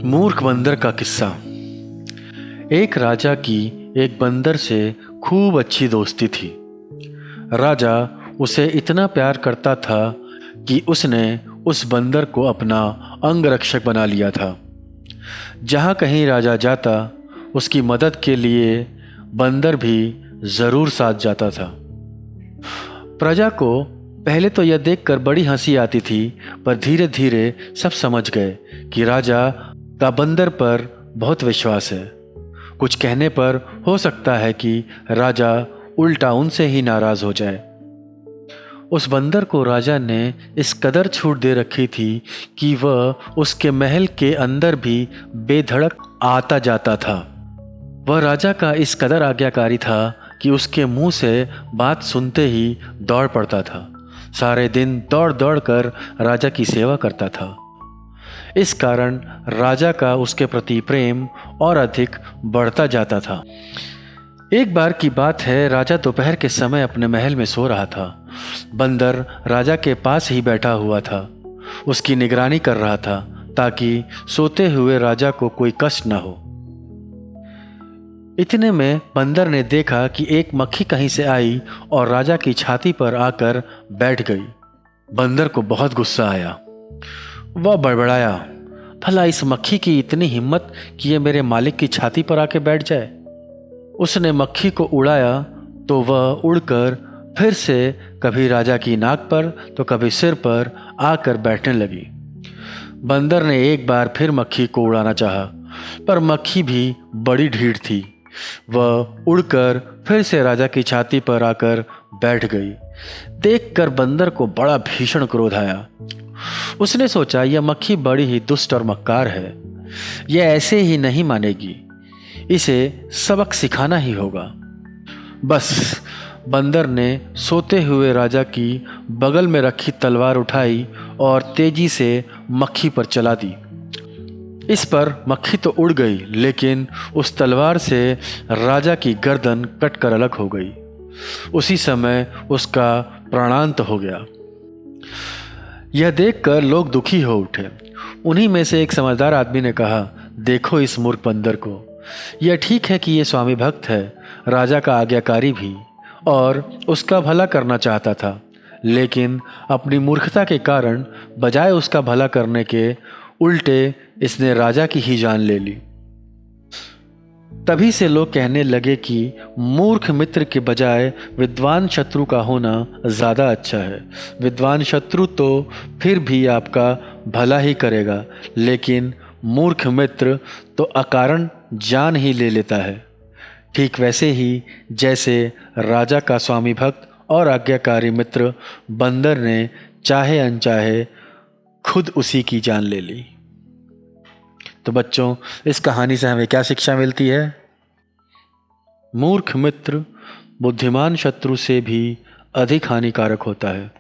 मूर्ख बंदर का किस्सा। एक राजा की एक बंदर से खूब अच्छी दोस्ती थी। राजा उसे इतना प्यार करता था कि उसने उस बंदर को अपना अंगरक्षक बना लिया था। जहाँ कहीं राजा जाता, उसकी मदद के लिए बंदर भी ज़रूर साथ जाता था। प्रजा को पहले तो यह देखकर बड़ी हंसी आती थी, पर धीरे धीरे सब समझ गए कि राजा का बंदर पर बहुत विश्वास है। कुछ कहने पर हो सकता है कि राजा उल्टा उनसे ही नाराज हो जाए। उस बंदर को राजा ने इस कदर छूट दे रखी थी कि वह उसके महल के अंदर भी बेधड़क आता जाता था। वह राजा का इस कदर आज्ञाकारी था कि उसके मुंह से बात सुनते ही दौड़ पड़ता था। सारे दिन दौड़ दौड़ कर राजा की सेवा करता था। इस कारण राजा का उसके प्रति प्रेम और अधिक बढ़ता जाता था। एक बार की बात है, राजा दोपहर के समय अपने महल में सो रहा था। बंदर राजा के पास ही बैठा हुआ था, उसकी निगरानी कर रहा था ताकि सोते हुए राजा को कोई कष्ट न हो। इतने में बंदर ने देखा कि एक मक्खी कहीं से आई और राजा की छाती पर आकर बैठ गई। बंदर को बहुत गुस्सा आया। वह बड़बड़ाया, भला इस मक्खी की इतनी हिम्मत कि ये मेरे मालिक की छाती पर आके बैठ जाए। उसने मक्खी को उड़ाया तो वह उड़कर फिर से कभी राजा की नाक पर तो कभी सिर पर आकर बैठने लगी। बंदर ने एक बार फिर मक्खी को उड़ाना चाहा, पर मक्खी भी बड़ी ढीठ थी। वह उड़कर फिर से राजा की छाती पर आकर बैठ गई। देखकर बंदर को बड़ा भीषण क्रोध आया। उसने सोचा, यह मक्खी बड़ी ही दुष्ट और मक्कार है, यह ऐसे ही नहीं मानेगी, इसे सबक सिखाना ही होगा। बस बंदर ने सोते हुए राजा की बगल में रखी तलवार उठाई और तेजी से मक्खी पर चला दी। इस पर मक्खी तो उड़ गई, लेकिन उस तलवार से राजा की गर्दन कटकर अलग हो गई। उसी समय उसका प्राणांत हो गया। यह देखकर लोग दुखी हो उठे। उन्हीं में से एक समझदार आदमी ने कहा, देखो इस मूर्ख बंदर को, यह ठीक है कि यह स्वामी भक्त है, राजा का आज्ञाकारी भी, और उसका भला करना चाहता था, लेकिन अपनी मूर्खता के कारण बजाय उसका भला करने के उल्टे इसने राजा की ही जान ले ली। तभी से लोग कहने लगे कि मूर्ख मित्र के बजाय विद्वान शत्रु का होना ज़्यादा अच्छा है। विद्वान शत्रु तो फिर भी आपका भला ही करेगा, लेकिन मूर्ख मित्र तो अकारण जान ही ले लेता है। ठीक वैसे ही जैसे राजा का स्वामी भक्त और आज्ञाकारी मित्र बंदर ने चाहे अनचाहे खुद उसी की जान ले ली। तो बच्चों, इस कहानी से हमें क्या शिक्षा मिलती है? मूर्ख मित्र बुद्धिमान शत्रु से भी अधिक हानिकारक होता है।